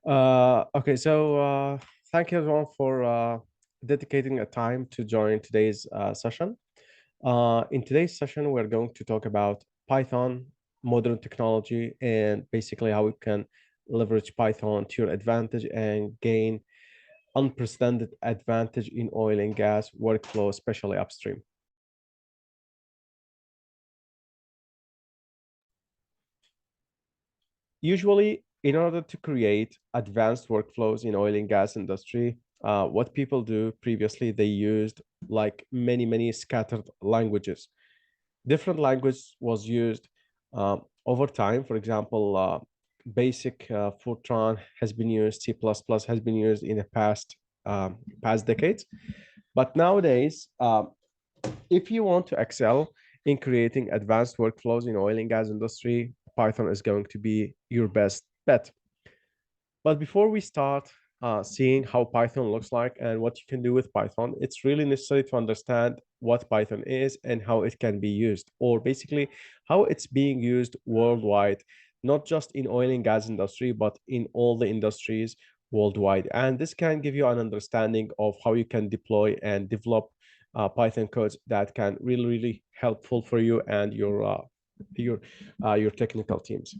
Okay, so thank you everyone for dedicating a time to join today's session. In today's session, we're going to talk about Python, modern technology, and basically how we can leverage Python to your advantage and gain unprecedented advantage in oil and gas workflow, especially upstream. Usually, in order to create advanced workflows in oil and gas industry, what people do previously, they used like many scattered languages. Different language was used over time. For example, basic Fortran has been used, C++ has been used in the past decades. But nowadays, if you want to excel in creating advanced workflows in oil and gas industry, Python is going to be your best bet. But before we start seeing how Python looks like and what you can do with Python, it's really necessary to understand what Python is and how it can be used, or basically how it's being used worldwide, not just in oil and gas industry, but in all the industries worldwide. And this can give you an understanding of how you can deploy and develop Python codes that can really helpful for you and your technical teams.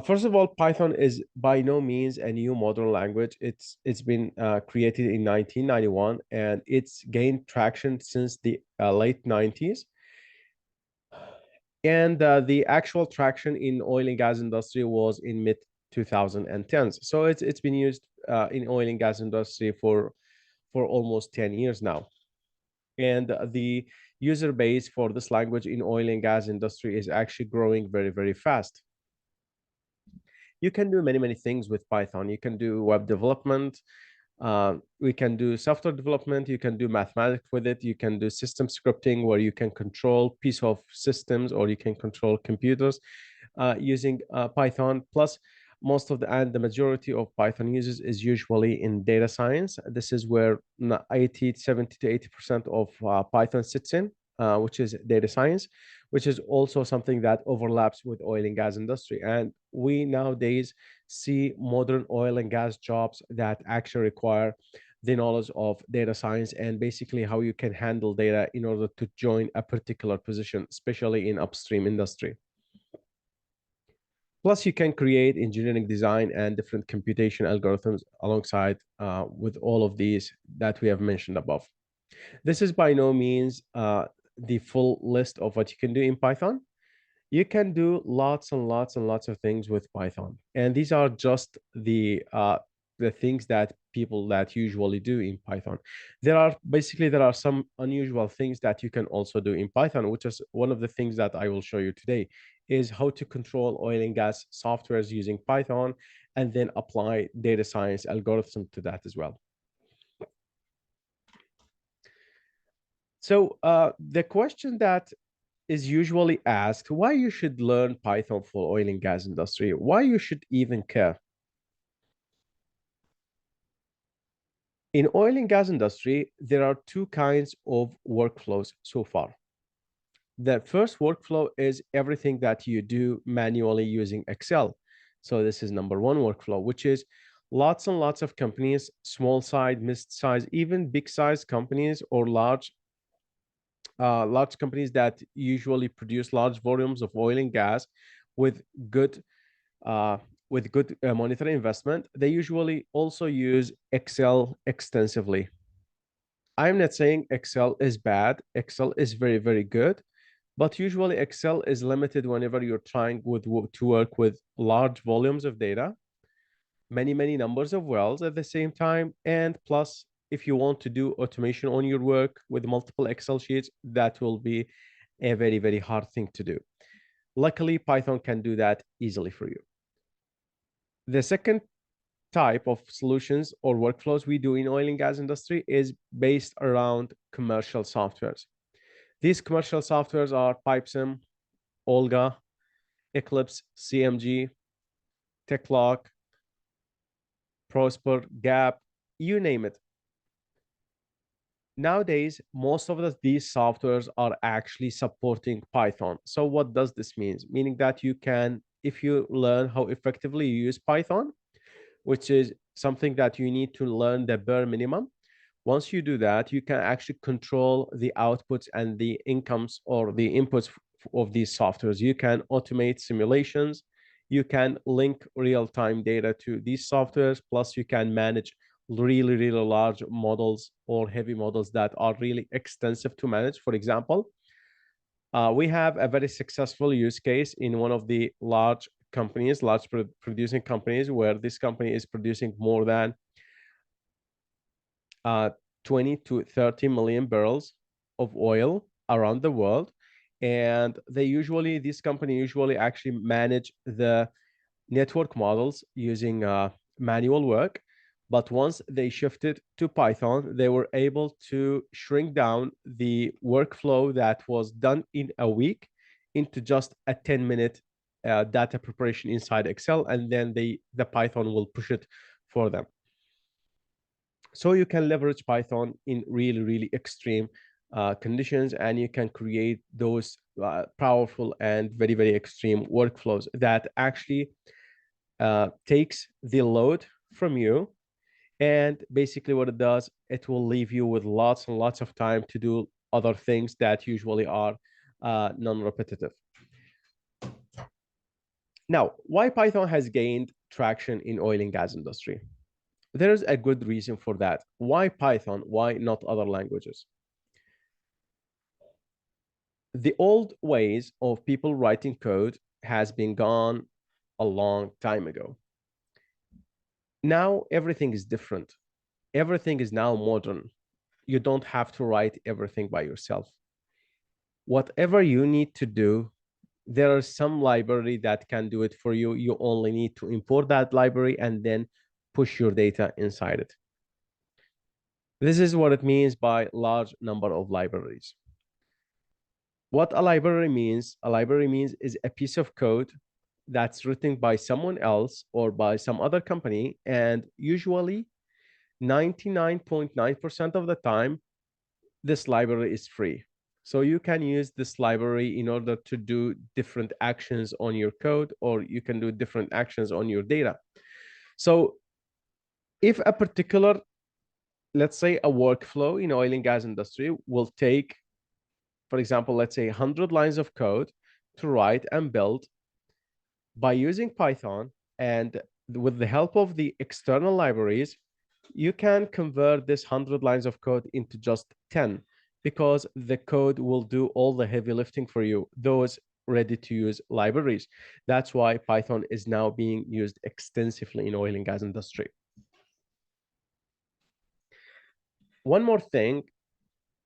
First of all, Python is by no means a new modern language. It's been created in 1991 and it's gained traction since the late 90s. And the actual traction in oil and gas industry was in mid 2010s. So it's been used in oil and gas industry for almost 10 years now. And the user base for this language in oil and gas industry is actually growing very fast. You can do many things with Python. You can do web development. We can do software development. You can do mathematics with it. You can do system scripting where you can control piece of systems or you can control computers using Python. Plus, most of the majority of Python users is usually in data science. This is where 70 to 80% of Python sits in, which is data science, which is also something that overlaps with oil and gas industry. And we nowadays see modern oil and gas jobs that actually require the knowledge of data science and basically how you can handle data in order to join a particular position, especially in upstream industry. Plus, you can create engineering design and different computation algorithms alongside with all of these that we have mentioned above. This is by no means the full list of what you can do in Python. You can do lots and lots of things with Python. And these are just the things that people that usually do in Python. There are some unusual things that you can also do in Python, which is one of the things that I will show you today, is how to control oil and gas softwares using Python and then apply data science algorithm to that as well. So the question that is usually asked, why you should learn Python for oil and gas industry, why you should even care. In oil and gas industry, there are two kinds of workflows so far. The first workflow is everything that you do manually using Excel. So this is number one workflow, which is lots and lots of companies, small size, mid size, even big size companies or large companies that usually produce large volumes of oil and gas with good uh, monetary investment, they usually also use Excel extensively. I'm not saying Excel is bad. Excel is very good, but usually Excel is limited whenever you're trying to work with large volumes of data, many numbers of wells at the same time, and plus if you want to do automation on your work with multiple Excel sheets, that will be a very hard thing to do. Luckily, Python can do that easily for you. The second type of solutions or workflows we do in oil and gas industry is based around commercial softwares. These commercial softwares are PipeSim, Olga, Eclipse, CMG, TechLock, Prosper, Gap, you name it. Nowadays, most of these softwares are actually supporting Python. So what does this mean? Meaning that you can if you learn how effectively you use Python, which is something that you need to learn the bare minimum. Once you do that, you can actually control the outputs and the incomes or the inputs of these softwares. You can automate simulations. You can link real-time data to these softwares. Plus, you can manage really, really large models or heavy models that are really extensive to manage. For example, we have a very successful use case in one of the large companies, large producing companies, where this company is producing more than uh, 20 to 30 million barrels of oil around the world. And this company usually actually manage the network models using manual work. But once they shifted to Python, they were able to shrink down the workflow that was done in a week into just a 10-minute data preparation inside Excel, and then the Python will push it for them. So you can leverage Python in really, really extreme conditions, and you can create those powerful and very, very extreme workflows that actually takes the load from you. And basically what it does, it will leave you with lots and lots of time to do other things that usually are non-repetitive. Now, why Python has gained traction in oil and gas industry? There's a good reason for that. Why Python? Why not other languages? The old ways of people writing code has been gone a long time ago. Now everything is different. Everything is now modern. You don't have to write everything by yourself. Whatever you need to do, there is some library that can do it for you. You only need to import that library and then push your data inside it. This is what it means by large number of libraries. What a library means is a piece of code that's written by someone else or by some other company, and usually 99.9% of the time, this library is free. So you can use this library in order to do different actions on your code, or you can do different actions on your data. So if a particular, let's say a workflow in oil and gas industry will take, for example, let's say 100 lines of code to write and build, by using Python and with the help of the external libraries, you can convert this 100 lines of code into just 10, because the code will do all the heavy lifting for you, those ready to use libraries. That's why Python is now being used extensively in oil and gas industry. One more thing,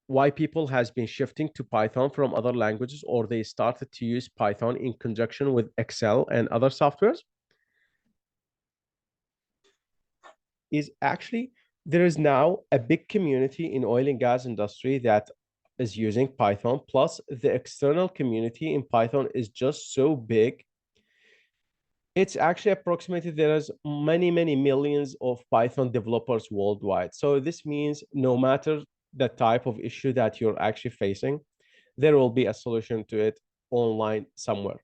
why people has been shifting to Python from other languages, or they started to use Python in conjunction with Excel and other softwares, is actually there is now a big community in oil and gas industry that is using Python. Plus, the external community in Python is just so big. It's actually approximated there's many, many millions of Python developers worldwide. So this means no matter the type of issue that you're actually facing, there will be a solution to it online somewhere.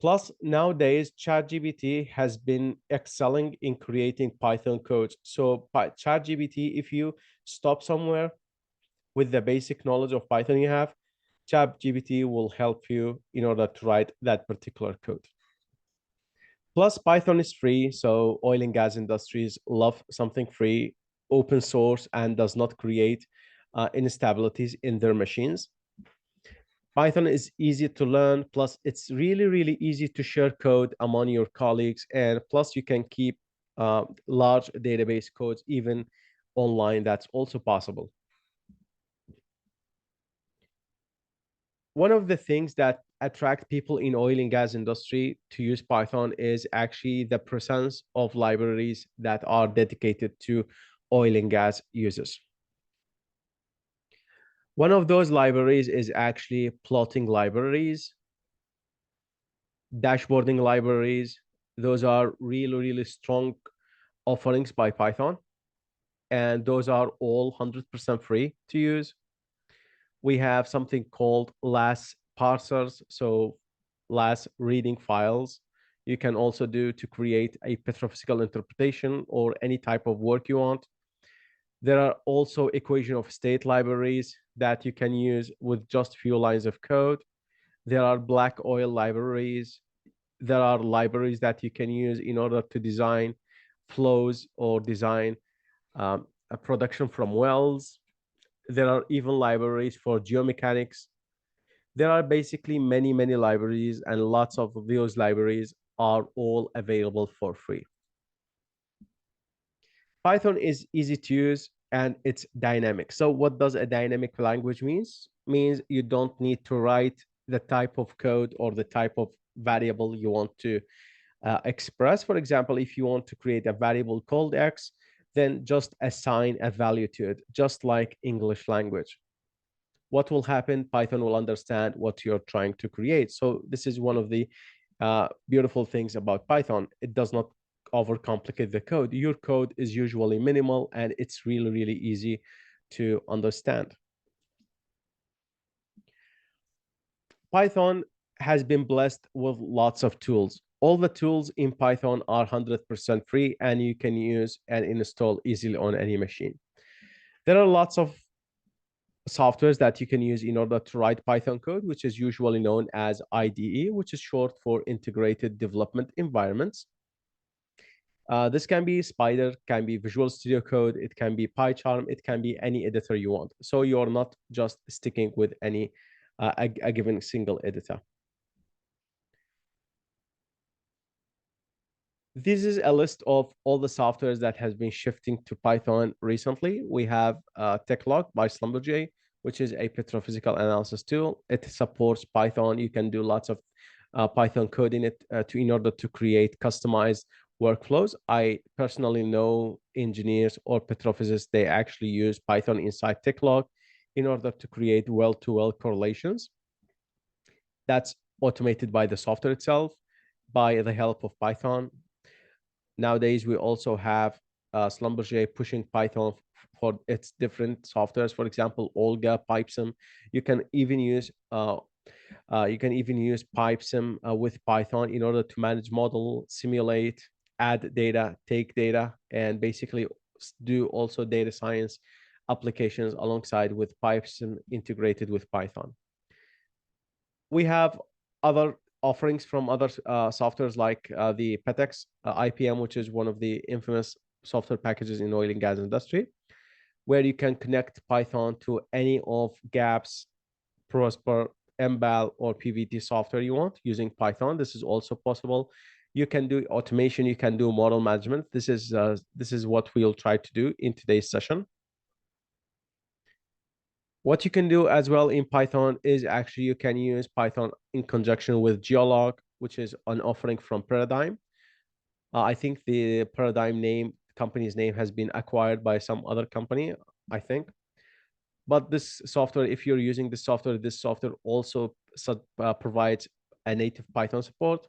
Plus, nowadays, ChatGPT has been excelling in creating Python codes. So ChatGPT, if you stop somewhere with the basic knowledge of Python you have, ChatGPT will help you in order to write that particular code. Plus, Python is free, so oil and gas industries love something free, open source, and does not create instabilities in their machines. Python is easy to learn, plus it's really, really easy to share code among your colleagues, and plus you can keep large database codes even online. That's also possible. One of the things that attract people in oil and gas industry to use Python is actually the presence of libraries that are dedicated to oil and gas users. One of those libraries is actually plotting libraries, dashboarding libraries. Those are really, really strong offerings by Python, and those are all 100% free to use. We have something called LAS parsers, so LAS reading files. You can also do to create a petrophysical interpretation or any type of work you want. There are also equation of state libraries that you can use with just few lines of code. There are black oil libraries. There are libraries that you can use in order to design flows or design a production from wells. There are even libraries for geomechanics. There are basically many, many libraries, and lots of those libraries are all available for free. Python is easy to use and it's dynamic. So what does a dynamic language means? Means you don't need to write the type of code or the type of variable you want to express. For example, if you want to create a variable called x, then just assign a value to it, just like English language. What will happen? Python will understand what you're trying to create. So this is one of the beautiful things about Python. It does not overcomplicate the code. Your code is usually minimal and it's really, really easy to understand. Python has been blessed with lots of tools. All the tools in Python are 100% free and you can use and install easily on any machine. There are lots of softwares that you can use in order to write Python code, which is usually known as IDE, which is short for Integrated Development Environments. This can be Spider, can be Visual Studio Code, it can be PyCharm, it can be any editor you want. So you're not just sticking with any a given single editor. This is a list of all the softwares that has been shifting to Python recently. We have TechLog by Schlumberger, which is a petrophysical analysis tool. It supports Python. You can do lots of Python code in it in order to create customized workflows. I personally know engineers or petrophysicists, they actually use Python inside TechLog in order to create well-to-well correlations. That's automated by the software itself by the help of Python. Nowadays, we also have Schlumberger pushing Python for its different softwares. For example, Olga, Pipesym. You can even use Pipesym with Python in order to manage model, simulate, add data, take data, and basically do also data science applications alongside with Pipesym integrated with Python. We have other offerings from other softwares like the PETEX IPM, which is one of the infamous software packages in oil and gas industry, where you can connect Python to any of GAPS, Prosper, MBAL, or PVT software you want using Python. This is also possible. You can do automation. You can do model management. This is what we'll try to do in today's session. What you can do as well in Python is actually you can use Python in conjunction with Geolog, which is an offering from Paradigm. I think the Paradigm company's name has been acquired by some other company, I think. But this software, if you're using this software also provides a native Python support.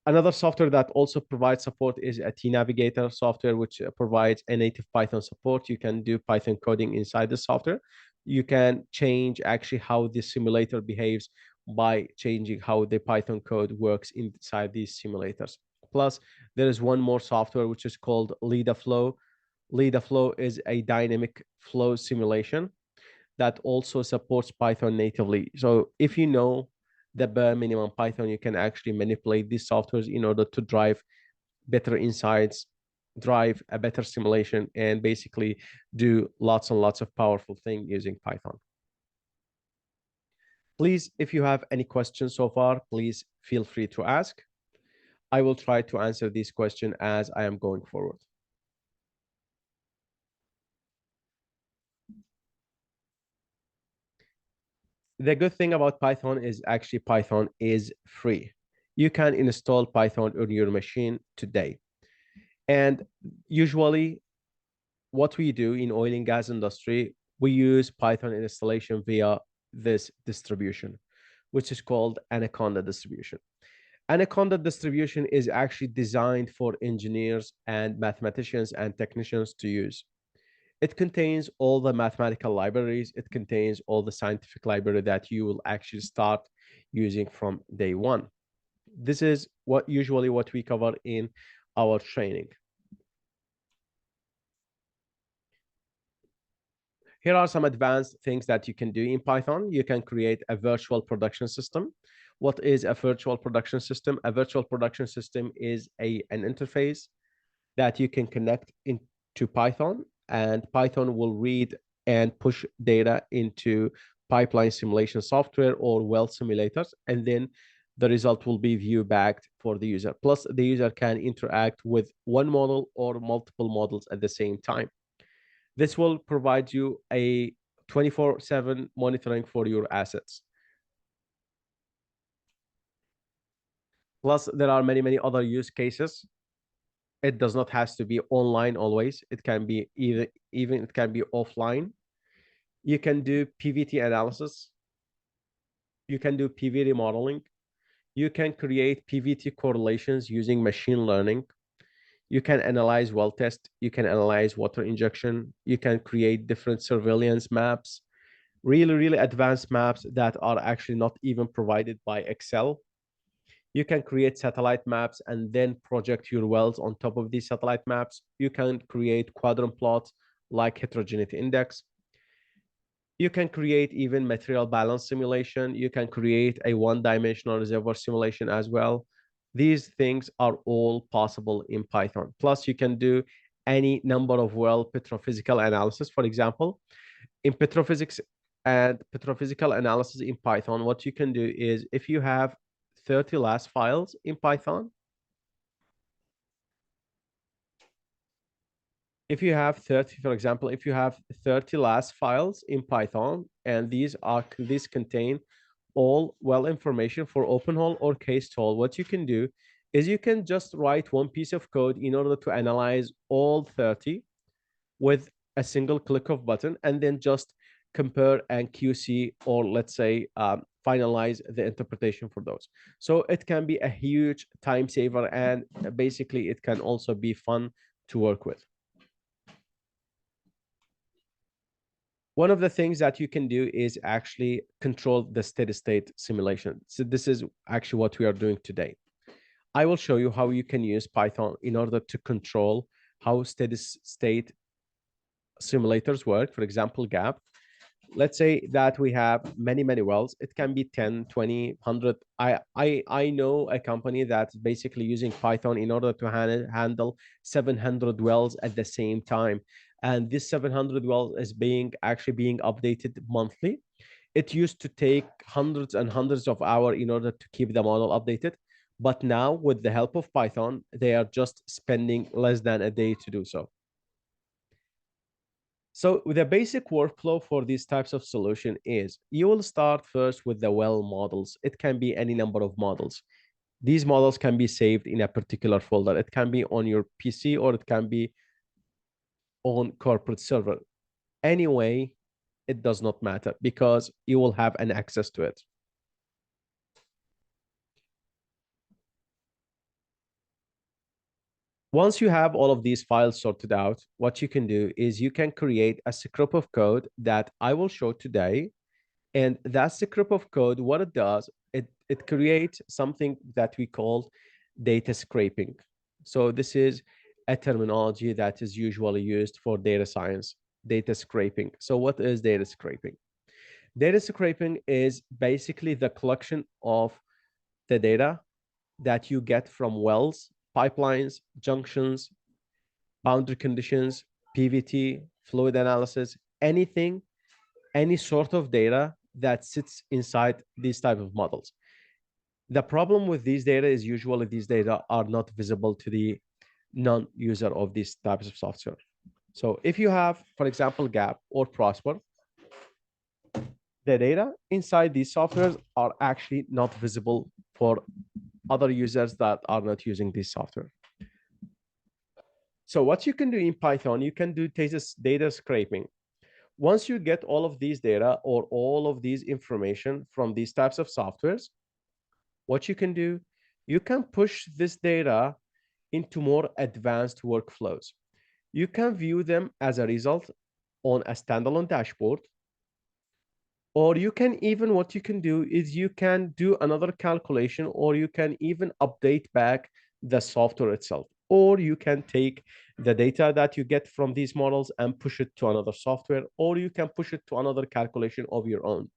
Another software that also provides support is a T-Navigator software, which provides a native Python support. You can do Python coding inside the software. You can change actually how the simulator behaves by changing how the Python code works inside these simulators. Plus, there is one more software which is called LidaFlow. LidaFlow is a dynamic flow simulation that also supports Python natively. So if you know the bare minimum Python, you can actually manipulate these softwares in order to drive better insights, drive a better simulation, and basically do lots and lots of powerful things using Python. Please, if you have any questions so far, please feel free to ask. I will try to answer these questions as I am going forward. The good thing about Python is actually Python is free. You can install Python on your machine today. And usually what we do in oil and gas industry, we use Python installation via this distribution, which is called Anaconda distribution. Anaconda distribution is actually designed for engineers and mathematicians and technicians to use. It contains all the mathematical libraries. It contains all the scientific library that you will actually start using from day one. This is what we cover in our training. Here are some advanced things that you can do in Python. You can create a virtual production system. What is a virtual production system? A virtual production system is an interface that you can connect into Python, and Python will read and push data into pipeline simulation software or well simulators, and then the result will be view back for the user. Plus, the user can interact with one model or multiple models at the same time. This will provide you a 24/7 monitoring for your assets. Plus, there are many other use cases. It does not have to be online always. It can be even it can be offline. You can do PVT analysis. You can do PVT modeling. You can create PVT correlations using machine learning. You can analyze well test. You can analyze water injection. You can create different surveillance maps, really advanced maps that are actually not even provided by Excel. You can create satellite maps and then project your wells on top of these satellite maps. You can create quadrant plots like heterogeneity index. You can create even material balance simulation. You can create a one-dimensional reservoir simulation as well. These things are all possible in Python. Plus, you can do any number of well petrophysical analysis. For example, in petrophysics and petrophysical analysis in Python, what you can do is if you have 30 LAS files in Python, if you have 30, for example, if you have 30 LAS files in Python, and these contain all well information for open hole or cased hole, what you can do is you can just write one piece of code in order to analyze all 30 with a single click of button, and then just compare and QC, or let's say finalize the interpretation for those. So it can be a huge time saver, and basically it can also be fun to work with. One of the things that you can do is actually control the steady state simulation. So this is actually what we are doing today. I will show you how you can use Python in order to control how steady state simulators work. For example, gap. Let's say that we have many wells. It can be 10, 20, 100. I know a company that's basically using Python in order to handle 700 wells at the same time, and this 700 wells is actually being updated monthly. It used to take hundreds and hundreds of hours in order to keep the model updated, but now with the help of Python, they are just spending less than a day to do so. So the basic workflow for these types of solution is you will start first with the well models. It can be any number of models. These models can be saved in a particular folder. It can be on your PC or it can be on corporate server. Anyway, it does not matter because you will have an access to it. Once you have all of these files sorted out, what you can do is you can create a script of code that I will show today. And that script of code, what it does, it creates something that we call data scraping. So this is a terminology that is usually used for data science, data scraping. So what is data scraping? Data scraping is basically the collection of the data that you get from wells, pipelines, junctions, boundary conditions, PVT, fluid analysis, anything, any sort of data that sits inside these type of models. The problem with these data is usually these data are not visible to the non-user of these types of software. So if you have, for example, Gap or Prosper, the data inside these softwares are actually not visible for other users that are not using this software. So what you can do in Python, you can do data scraping. Once you get all of these data or all of these information from these types of softwares, what you can do, you can push this data into more advanced workflows. You can view them as a result on a standalone dashboard. Or you can even, what you can do is you can do another calculation, or you can even update back the software itself. Or you can take the data that you get from these models and push it to another software, or you can push it to another calculation of your own.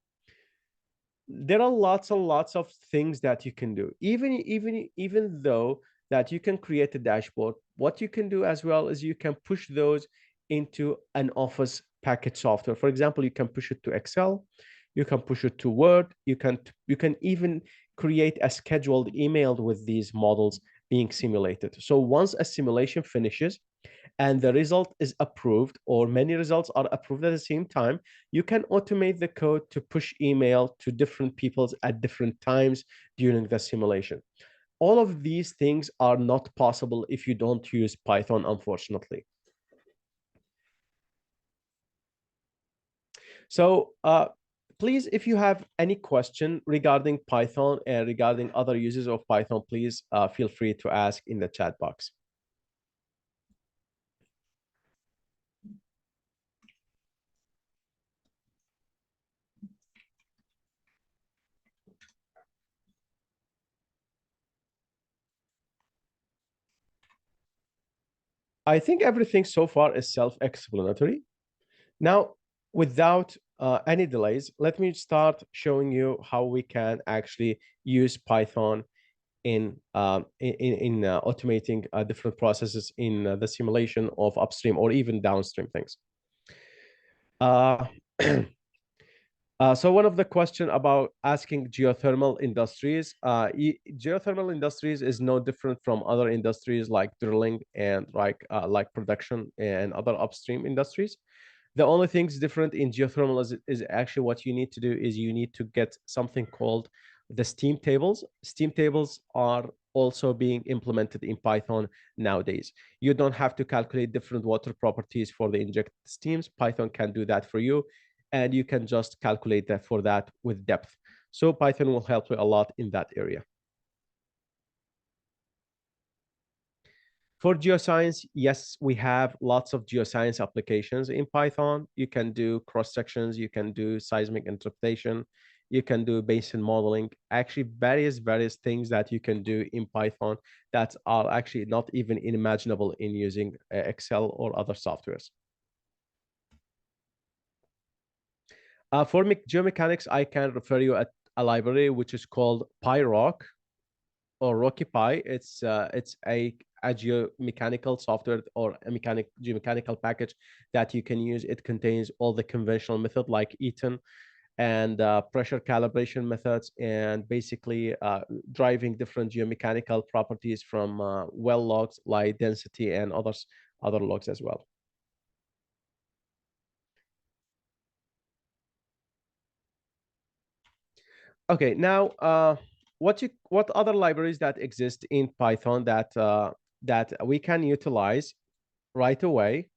There are lots and lots of things that you can do. Even though that you can create a dashboard, what you can do as well is you can push those into an office package software. For example, you can push it to Excel, you can push it to Word, you can even create a scheduled email with these models being simulated. So once a simulation finishes and the result is approved, or many results are approved at the same time, you can automate the code to push email to different people at different times during the simulation. All of these things are not possible if you don't use Python, unfortunately. So please, if you have any question regarding Python and regarding other uses of Python, please feel free to ask in the chat box. I think everything so far is self-explanatory. Now, without any delays, let me start showing you how we can actually use Python in automating different processes in the simulation of upstream or even downstream things. Uh, so one of the question about asking geothermal industries, geothermal industries is no different from other industries like drilling and like production and other upstream industries. The only things different in geothermal is actually what you need to do is you need to get something called the steam tables. Steam tables are also being implemented in Python nowadays. You don't have to calculate different water properties for the injected steams. Python can do that for you, and you can just calculate that for that with depth. So Python will help you a lot in that area. For geoscience, yes, we have lots of geoscience applications in Python. You can do cross sections, you can do seismic interpretation, you can do basin modeling, actually various things that you can do in Python that are actually not even unimaginable in using Excel or other softwares. For geomechanics, I can refer you at a library which is called PyRock or RockyPy. It's a geomechanical software or a geomechanical package that you can use. It contains all the conventional method like Eaton and pressure calibration methods, and basically driving different geomechanical properties from well logs, light density, and other logs as well. Okay, now what other libraries that exist in Python that we can utilize right away?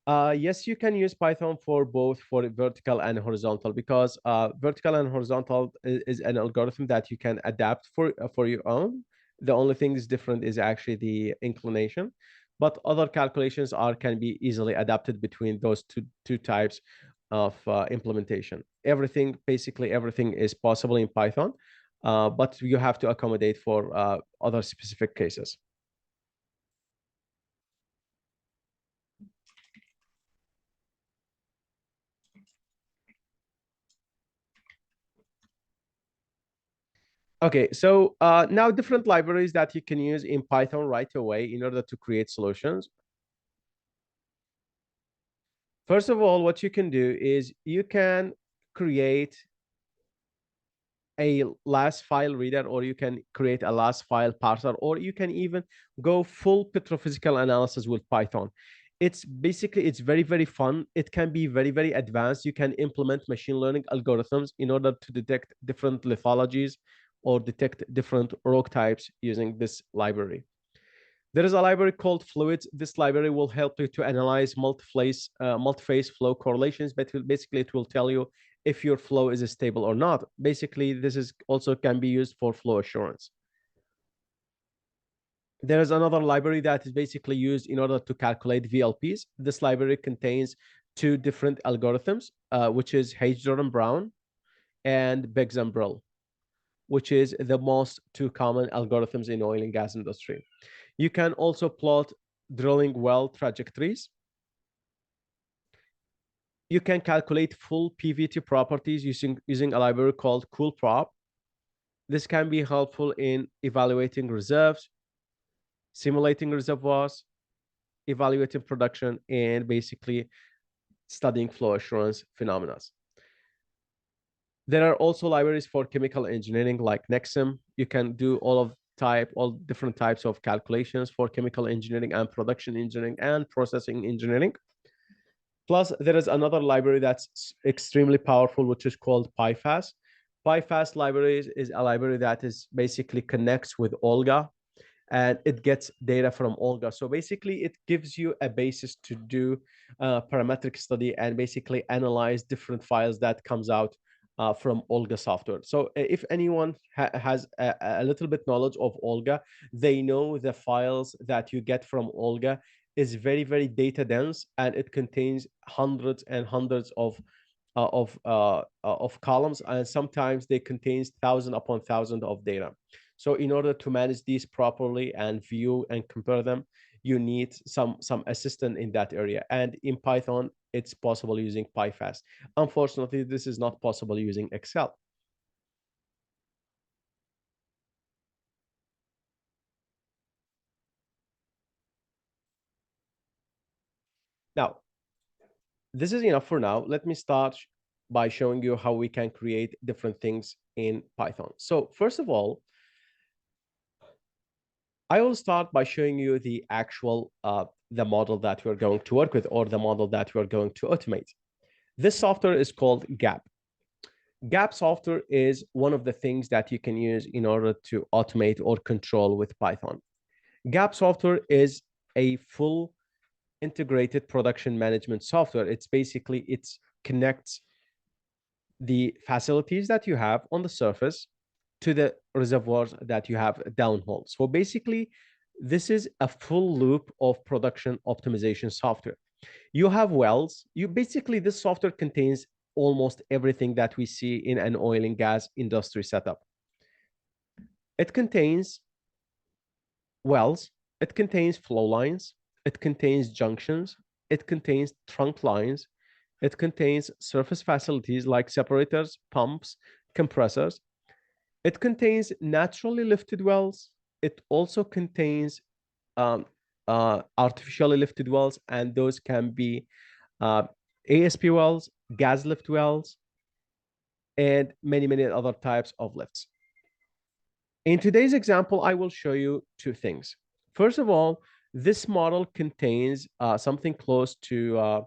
Yes, you can use Python for both for vertical and horizontal, because vertical and horizontal is an algorithm that you can adapt for your own. The only thing is different is actually the inclination, but other calculations can be easily adapted between those two types of implementation. Basically everything is possible in Python, but you have to accommodate for other specific cases. Okay, so now different libraries that you can use in Python right away in order to create solutions. First of all, what you can do is you can create a last file reader, or you can create a last file parser, or you can even go full petrophysical analysis with Python. It's very fun. It can be very advanced. You can implement machine learning algorithms in order to detect different lithologies or detect different rock types using this library. There is a library called Fluids. This library will help you to analyze multi-phase flow correlations, but basically it will tell you if your flow is stable or not. Basically, this is also can be used for flow assurance. There is another library that is basically used in order to calculate VLPs. This library contains two different algorithms, which is H. Brown and Biggs and Brill, which is the most two common algorithms in oil and gas industry. You can also plot drilling well trajectories. You can calculate full PVT properties using a library called CoolProp. This can be helpful in evaluating reserves, simulating reservoirs, evaluating production, and basically studying flow assurance phenomena. There are also libraries for chemical engineering like Nexum. You can do all different types of calculations for chemical engineering and production engineering and processing engineering. Plus, there is another library that's extremely powerful, which is called PyFast. PyFast library is a library that is basically connects with Olga, and it gets data from Olga. So basically, it gives you a basis to do parametric study and basically analyze different files that comes out from Olga software. So if anyone has a little bit knowledge of Olga, they know the files that you get from Olga is very, very data dense, and it contains hundreds and hundreds of columns, and sometimes they contains thousand upon thousand of data. So in order to manage these properly and view and compare them, you need some assistant in that area. And in Python, it's possible using PyFast. Unfortunately, this is not possible using Excel. Now, this is enough for now. Let me start by showing you how we can create different things in Python. So first of all, I will start by showing you the actual the model that we're going to work with, or the model that we're going to automate. This software is called GAP. GAP software is one of the things that you can use in order to automate or control with Python. GAP software is a full integrated production management software. It's basically, it connects the facilities that you have on the surface to the reservoirs that you have downhole. So basically, this is a full loop of production optimization software. You have wells. This software contains almost everything that we see in an oil and gas industry setup. It contains wells, it contains flow lines, it contains junctions, it contains trunk lines, it contains surface facilities like separators, pumps, compressors. It contains naturally lifted wells. It also contains artificially lifted wells, and those can be ASP wells, gas lift wells, and many, many other types of lifts. In today's example, I will show you two things. First of all, this model contains something close to,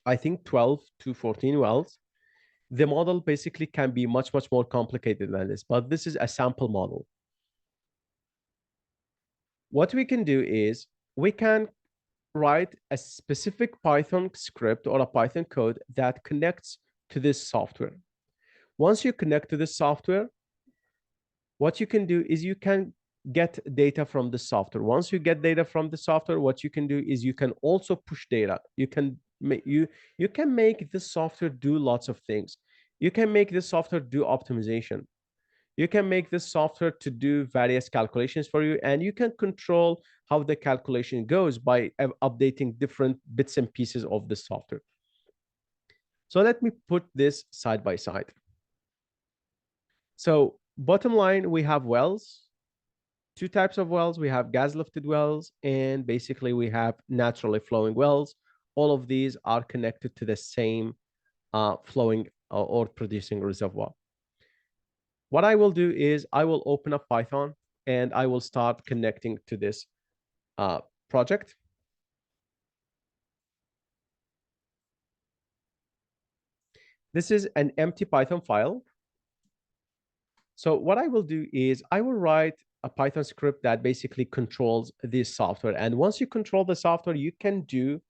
I think, 12 to 14 wells. The model basically can be much, much more complicated than this, but this is a sample model. What we can do is we can write a specific Python script or a Python code that connects to this software. Once you connect to this software, what you can do is you can get data from the software. Once you get data from the software, what you can do is you can also push data. You can make this software do lots of things. You can make this software do optimization. You can make this software to do various calculations for you, and you can control how the calculation goes by updating different bits and pieces of the software. So let me put this side by side. So bottom line, we have wells, two types of wells. We have gas lifted wells, and basically we have naturally flowing wells. All of these are connected to the same flowing or producing reservoir. What I will do is I will open up Python and I will start connecting to this project. This is an empty Python file. So what I will do is I will write a Python script that basically controls this software. And once you control the software, you can do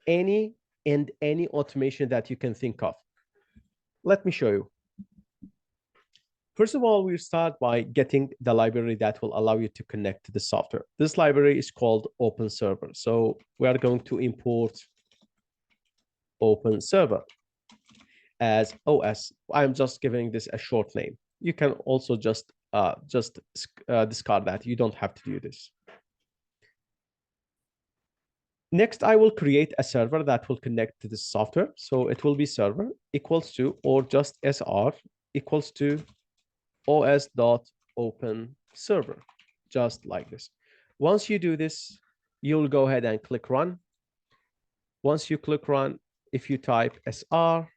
any automation that you can think of. Let me show you. First of all, we start by getting the library that will allow you to connect to the software. This library is called Open Server. So we are going to import open server as OS. I'm just giving this a short name. You can also just discard that. You don't have to do this. Next, I will create a server that will connect to this software. So it will be server equals to, or just SR equals to os.open server, just like this. Once you do this, you'll go ahead and click run. Once you click run, if you type SR,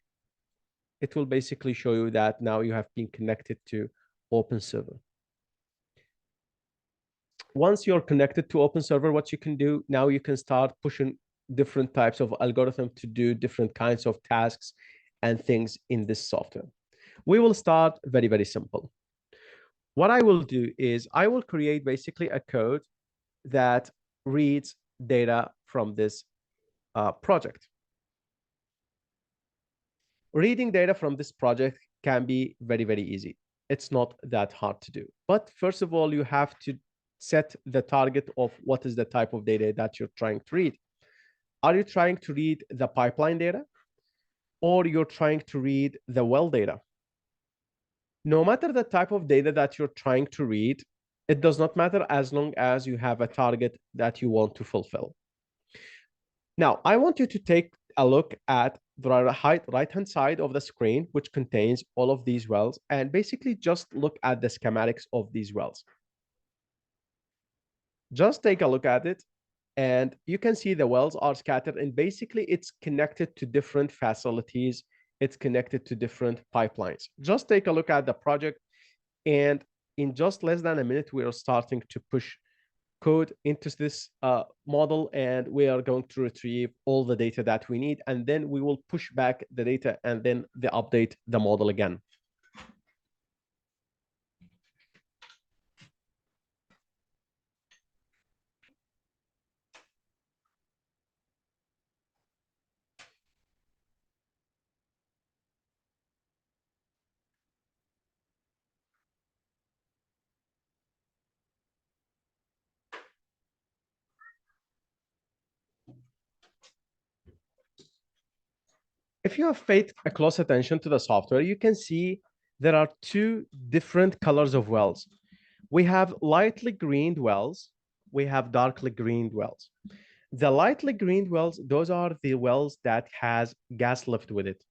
it will basically show you that now you have been connected to open server. Once you're connected to open server, what you can do now, you can start pushing different types of algorithm to do different kinds of tasks and things in this software. We will start very, very simple. What I will do is I will create basically a code that reads data from this project. Reading data from this project can be very, very easy. It's not that hard to do. But first of all, you have to set the target of what is the type of data that you're trying to read. Are you trying to read the pipeline data, or you're trying to read the well data? No matter the type of data that you're trying to read, it does not matter as long as you have a target that you want to fulfill. Now, I want you to take a look at the right-hand side of the screen, which contains all of these wells, and basically just look at the schematics of these wells. Just take a look at it, and you can see the wells are scattered, and basically it's connected to different facilities. It's connected to different pipelines. Just take a look at the project, and in just less than a minute, we are starting to push code into this model, and we are going to retrieve all the data that we need, and then we will push back the data and then they update the model again. If you have paid a close attention to the software, you can see there are two different colors of wells. We have lightly greened wells. We have darkly greened wells. The lightly greened wells, those are the wells that has gas lift with it,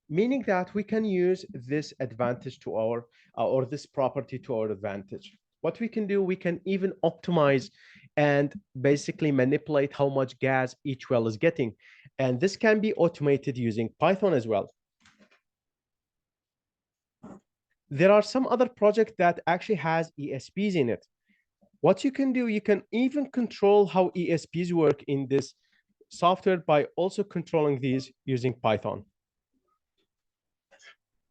meaning that we can use this advantage to our, or this property to our advantage. What we can do, we can even optimize and basically manipulate how much gas each well is getting. And this can be automated using Python as well. There are some other projects that actually has ESPs in it. What you can do, you can even control how ESPs work in this software by also controlling these using Python.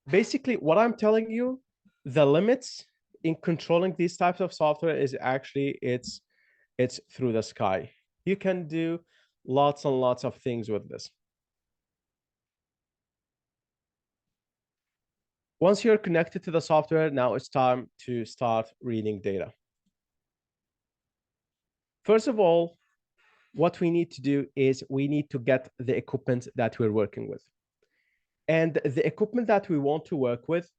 Basically, what I'm telling you, the limits in controlling these types of software is actually it's through the sky. You can do lots and lots of things with this. Once you're connected to the software, now it's time to start reading data. First of all, what we need to do is we need to get the equipment that we're working with. And the equipment that we want to work with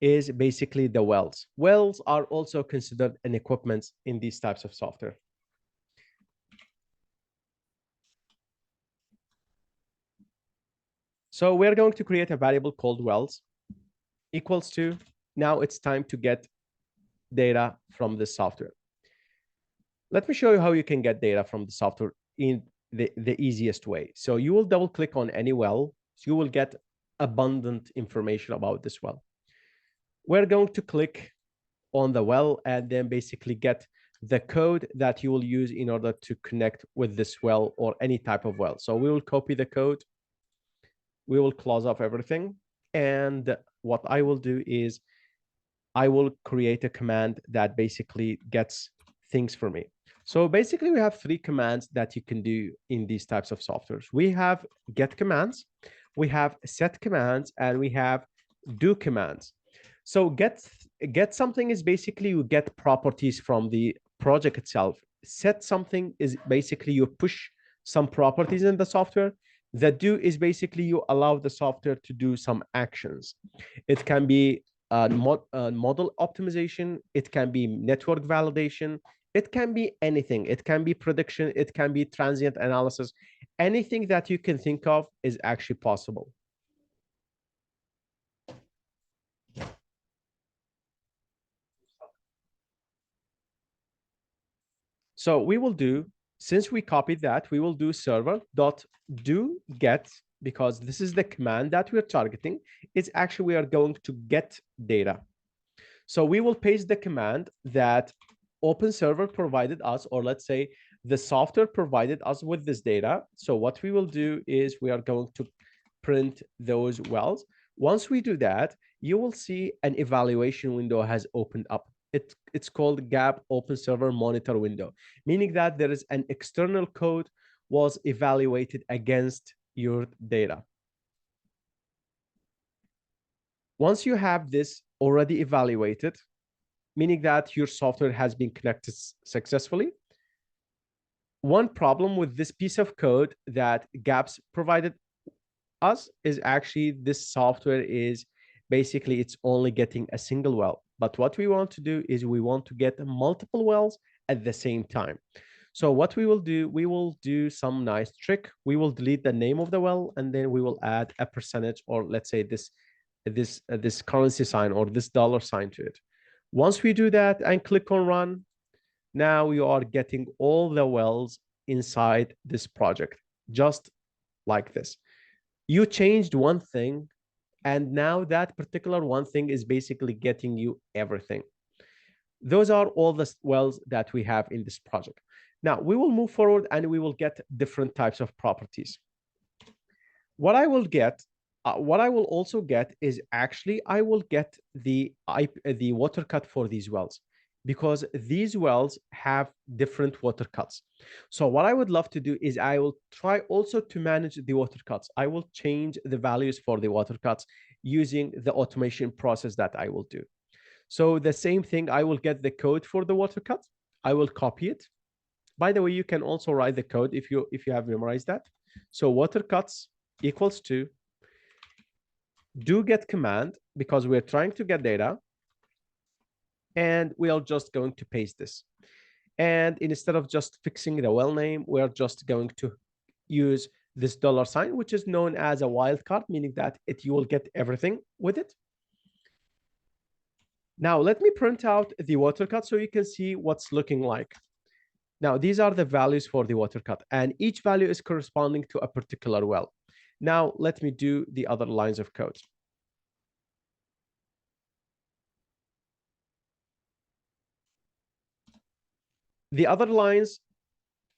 is basically the wells. Wells are also considered an equipment in these types of software. So we're going to create a variable called wells equals to, now it's time to get data from the software. Let me show you how you can get data from the software in the easiest way. So you will double click on any well. So you will get abundant information about this well. We're going to click on the well and then basically get the code that you will use in order to connect with this well or any type of well. So we will copy the code. We will close off everything. And what I will do is I will create a command that basically gets things for me. So basically we have three commands that you can do in these types of softwares. We have get commands, we have set commands, and we have do commands. So get something is basically you get properties from the project itself. Set something is basically you push some properties in the software. The do is basically you allow the software to do some actions. It can be model optimization. It can be network validation. It can be anything. It can be prediction. It can be transient analysis. Anything that you can think of is actually possible. So we will do, since we copied that, we will do server dot do get, because this is the command that we're targeting. It's actually, we are going to get data. So we will paste the command that open server provided us, or let's say the software provided us with this data. So what we will do is we are going to print those wells. Once we do that, you will see an evaluation window has opened up. It's called gap open server monitor window, meaning that there is an external code was evaluated against your data. Once you have this already evaluated, meaning that your software has been connected successfully, one problem with this piece of code that gaps provided us is actually this software is basically it's only getting a single well. But what we want to do is we want to get multiple wells at the same time. So what we will do some nice trick. We will delete the name of the well, and then we will add a percentage, or let's say this currency sign or this dollar sign to it. Once we do that and click on run, now you are getting all the wells inside this project, just like this. You changed one thing, and now that particular one thing is basically getting you everything. Those are all the wells that we have in this project. Now we will move forward and we will get different types of properties. What I will get, what I will also get is actually I will get the water cut for these wells, because these wells have different water cuts. So what I would love to do is I will try also to manage the water cuts. I will change the values for the water cuts using the automation process that I will do. So the same thing, I will get the code for the water cut. I will copy it. By the way, you can also write the code if you have memorized that. So water cuts equals to do get command, because we're trying to get data, and we are just going to paste this. And instead of just fixing the well name, we're just going to use this dollar sign, which is known as a wildcard, meaning that you will get everything with it. Now let me print out the water cut so you can see what's looking like. Now these are the values for the water cut, and each value is corresponding to a particular well. Now let me do the other lines of code. The other lines,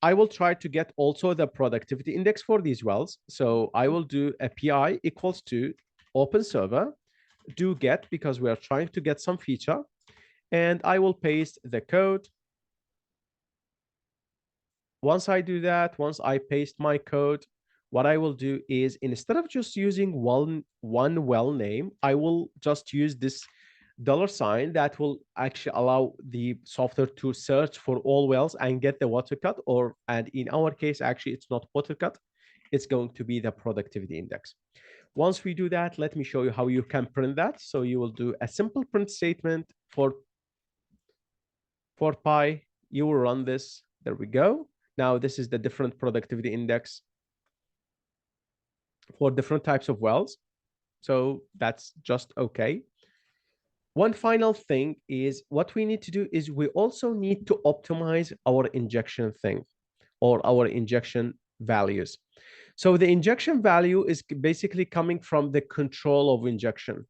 I will try to get also the productivity index for these wells. So I will do a PI equals to open server, do get, because we are trying to get some feature, and I will paste the code. Once I do that, once I paste my code, what I will do is instead of just using one well name, I will just use this dollar sign that will actually allow the software to search for all wells and get the water cut, and in our case, actually, it's not water cut. It's going to be the productivity index. Once we do that, let me show you how you can print that. So you will do a simple print statement for pi. You will run this. There we go. Now this is the different productivity index for different types of wells. So that's just okay. One final thing is what we need to do is we also need to optimize our injection thing, or our injection values. So the injection value is basically coming from the control of injection.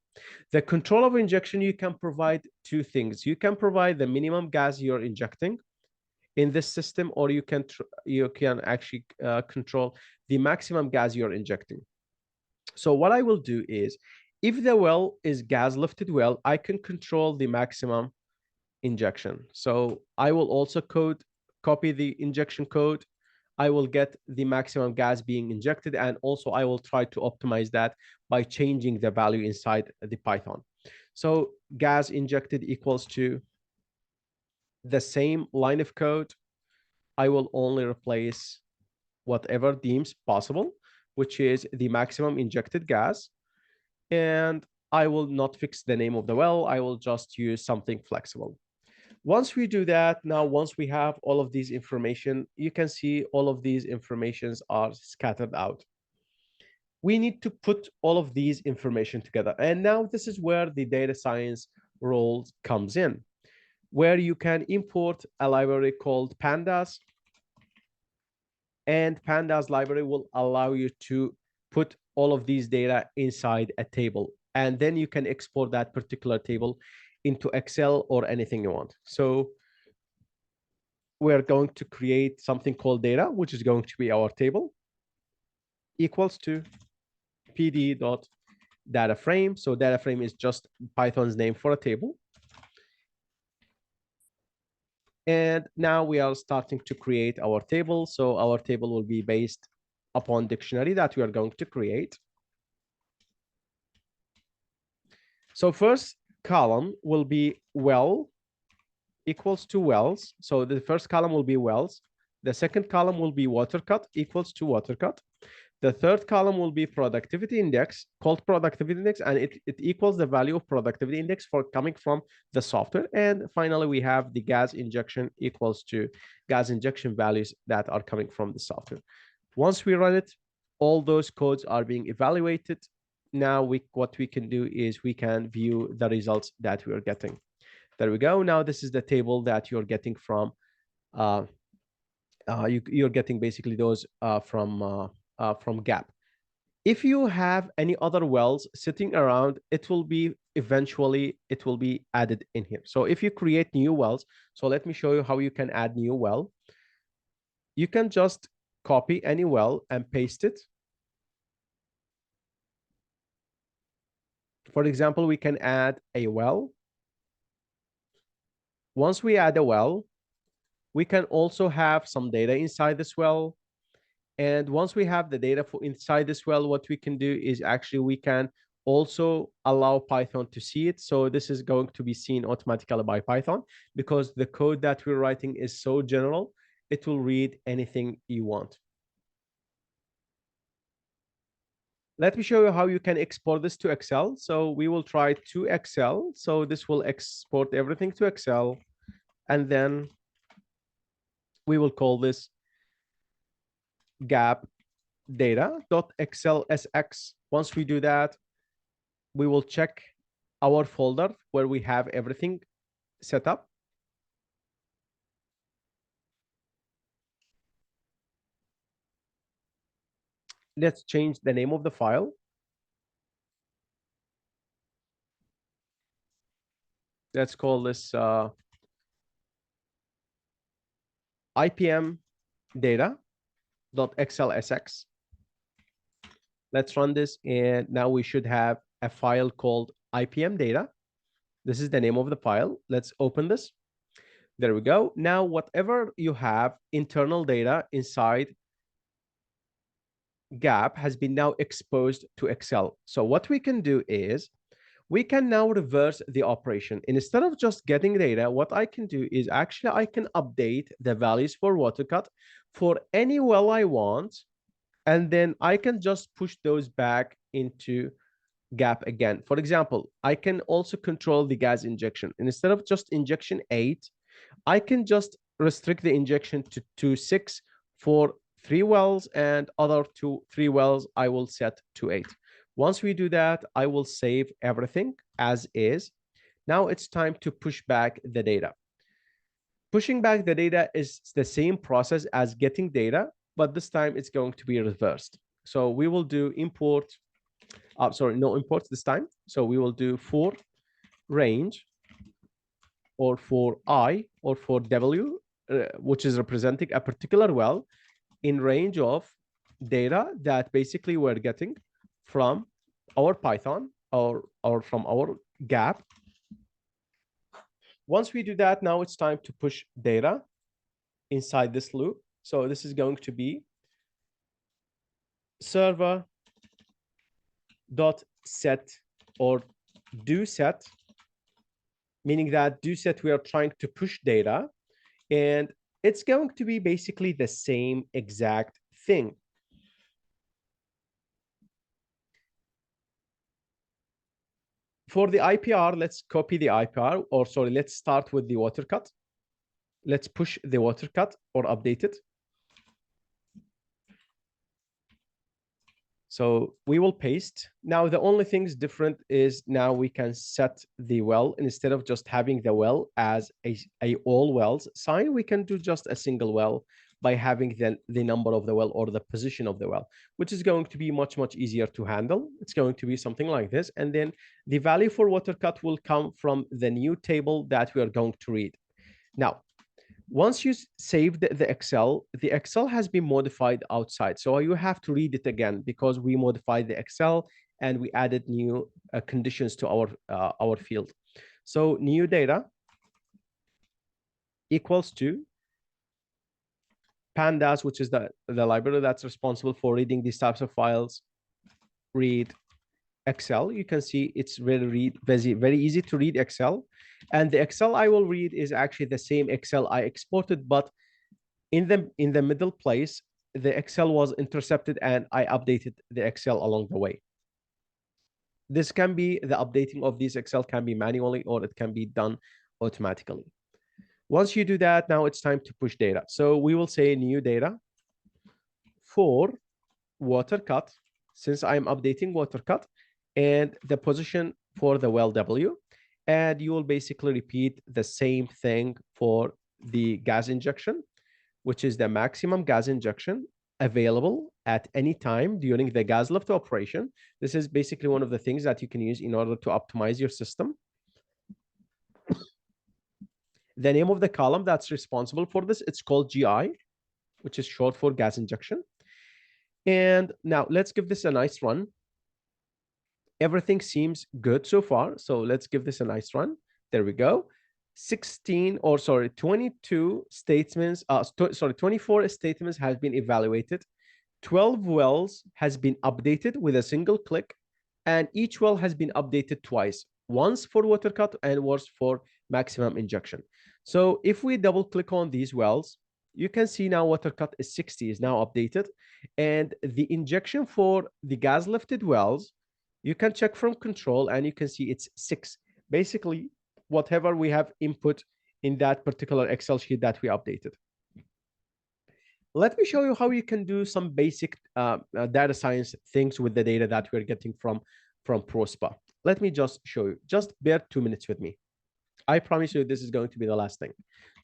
The control of injection, you can provide two things. You can provide the minimum gas you're injecting in this system, or you can actually control the maximum gas you're injecting. So what I will do is, if the well is gas lifted well, I can control the maximum injection. So I will also copy the injection code. I will get the maximum gas being injected, and also I will try to optimize that by changing the value inside the Python. So gas injected equals to the same line of code. I will only replace whatever deems possible. which is the maximum injected gas. And I will not fix the name of the well. I will just use something flexible. Once we do that, now once we have all of these information, you can see all of these informations are scattered out. We need to put all of these information together. And now this is where the data science role comes in, where you can import a library called Pandas. And Pandas library will allow you to put all of these data inside a table. And then you can export that particular table into Excel or anything you want. So we're going to create something called data, which is going to be our table, equals to pd.data frame. So data frame is just Python's name for a table. And now we are starting to create our table. So our table will be based upon dictionary that we are going to create. So first column will be well equals to wells. So the first column will be wells. The second column will be water cut equals to water cut. The third column will be productivity index, called productivity index, and it equals the value of productivity index for coming from the software. And finally, we have the gas injection equals to gas injection values that are coming from the software. Once we run it, all those codes are being evaluated. Now what we can do is we can view the results that we are getting. There we go. Now this is the table that you're getting from you're getting basically those from Gap. If you have any other wells sitting around, it will be eventually added in here. So if you create new wells, so let me show you how you can add new well. You can just copy any well and paste it. For example, we can add a well. Once we add a well, we can also have some data inside this well. And once we have the data for inside this well, what we can do is actually we can also allow Python to see it. So this is going to be seen automatically by Python because the code that we're writing is so general, it will read anything you want. Let me show you how you can export this to Excel. So we will try to Excel. So this will export everything to Excel. And then we will call this gap data.excelSX. Once we do that, we will check our folder where we have everything set up. Let's change the name of the file. Let's call this IPM data.excelSX. Let's run this, and now we should have a file called IPM data. This is the name of the file. Let's open this. There we go. Now, whatever you have internal data inside Gap has been now exposed to Excel. So what we can do is we can now reverse the operation. Instead of just getting data, what I can do is actually I can update the values for water cut for any well I want, and then I can just push those back into Gap again. For example, I can also control the gas injection. Instead of just injection 8, I can just restrict the injection to 6 for 3 wells, and other 3 wells I will set to 8. Once we do that, I will save everything as is. Now it's time to push back the data. Pushing back the data is the same process as getting data, but this time it's going to be reversed. So we will do import, no imports this time. So we will do for range or for I or for W, which is representing a particular well in range of data that basically we're getting from our Python or from our Gap. Once we do that, now it's time to push data inside this loop. So this is going to be server dot set or do set, meaning that do set we are trying to push data, and it's going to be basically the same exact thing. For the IPR, let's copy the IPR, or sorry, let's start with the water cut. Let's push the water cut or update it. So we will paste. Now, the only things different is now we can set the well. Instead of just having the well as a all wells sign, we can do just a single well by having the number of the well or the position of the well, which is going to be much, much easier to handle. It's going to be something like this. And then the value for water cut will come from the new table that we are going to read. Now, once you save the Excel has been modified outside. So you have to read it again because we modified the Excel and we added new conditions to our field. So new data equals to Pandas, which is the library that's responsible for reading these types of files, read Excel. You can see it's very easy to read Excel. And the Excel I will read is actually the same Excel I exported, but in the middle place, the Excel was intercepted and I updated the Excel along the way. This can be, the updating of these Excel can be manually or it can be done automatically. Once you do that, now it's time to push data. So we will say new data for water cut, since I'm updating water cut, and the position for the well W. And you will basically repeat the same thing for the gas injection, which is the maximum gas injection available at any time during the gas lift operation. This is basically one of the things that you can use in order to optimize your system. The name of the column that's responsible for this, it's called GI, which is short for gas injection. And now let's give this a nice run. Everything seems good so far. So let's give this a nice run. There we go. 22 statements, 24 statements has been evaluated. 12 wells has been updated with a single click, and each well has been updated twice, once for water cut and once for maximum injection. So if we double click on these wells, you can see now water cut is 60 is now updated, and the injection for the gas lifted wells, you can check from control and you can see it's 6. Basically, whatever we have input in that particular Excel sheet that we updated. Let me show you how you can do some basic data science things with the data that we're getting from ProSpa. Let me just show you. Just bear 2 minutes with me. I promise you this is going to be the last thing.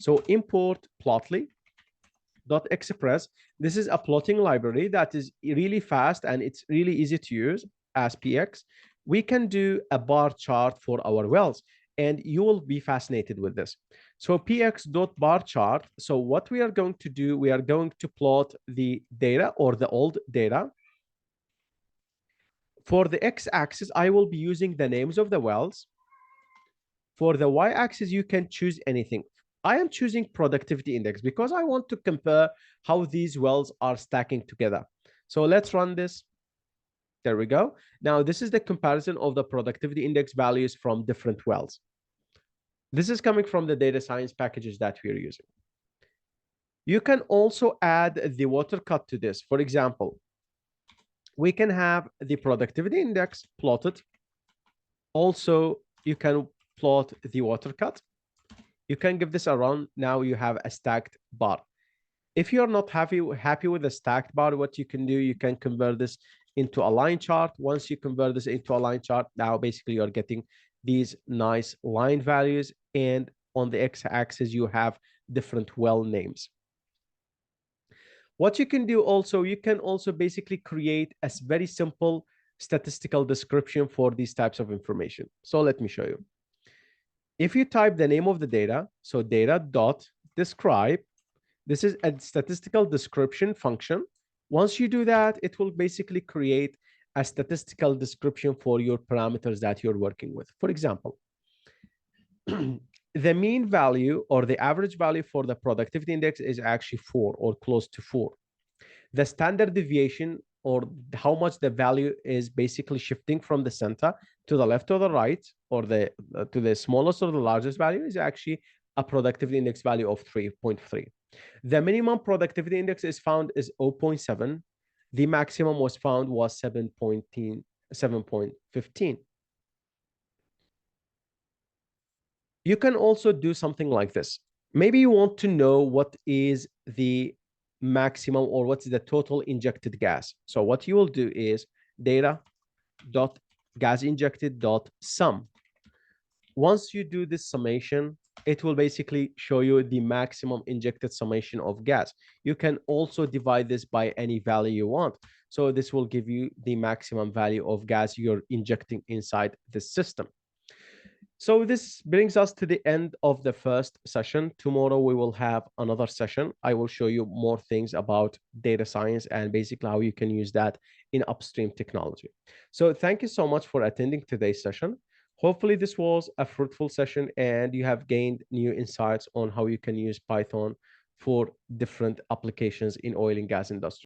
So import Plotly.express. This is a plotting library that is really fast and it's really easy to use as PX. We can do a bar chart for our wells, and you will be fascinated with this. So px.bar chart. So what we are going to do, we are going to plot the data or the old data. For the x-axis, I will be using the names of the wells. For the y-axis, you can choose anything. I am choosing productivity index because I want to compare how these wells are stacking together. So let's run this. There we go. Now, this is the comparison of the productivity index values from different wells. This is coming from the data science packages that we're using. You can also add the water cut to this. For example, we can have the productivity index plotted. Also, you can plot the water cut. You can give this a run. Now you have a stacked bar. If you're not happy with the stacked bar, what you can do, you can convert this into a line chart. Once you convert this into a line chart, now basically you're getting these nice line values. And on the x-axis, you have different well names. What you can do also, you can also basically create a very simple statistical description for these types of information. So let me show you. If you type the name of the data, so data.describe, this is a statistical description function. Once you do that, it will basically create a statistical description for your parameters that you're working with. For example, the mean value or the average value for the productivity index is actually 4 or close to 4. The standard deviation, or how much the value is basically shifting from the center to the left or the right, or to the smallest or the largest value, is actually a productivity index value of 3.3. The minimum productivity index is found is 0.7. The maximum was found was 7.15. You can also do something like this. Maybe you want to know what is the maximum or what's the total injected gas. So what you will do is data dot gas injected dot sum. Once you do this summation, it will basically show you the maximum injected summation of gas. You can also divide this by any value you want. So this will give you the maximum value of gas you're injecting inside the system. So this brings us to the end of the first session. Tomorrow we will have another session. I will show you more things about data science and basically how you can use that in upstream technology. So thank you so much for attending today's session. Hopefully this was a fruitful session and you have gained new insights on how you can use Python for different applications in oil and gas industry.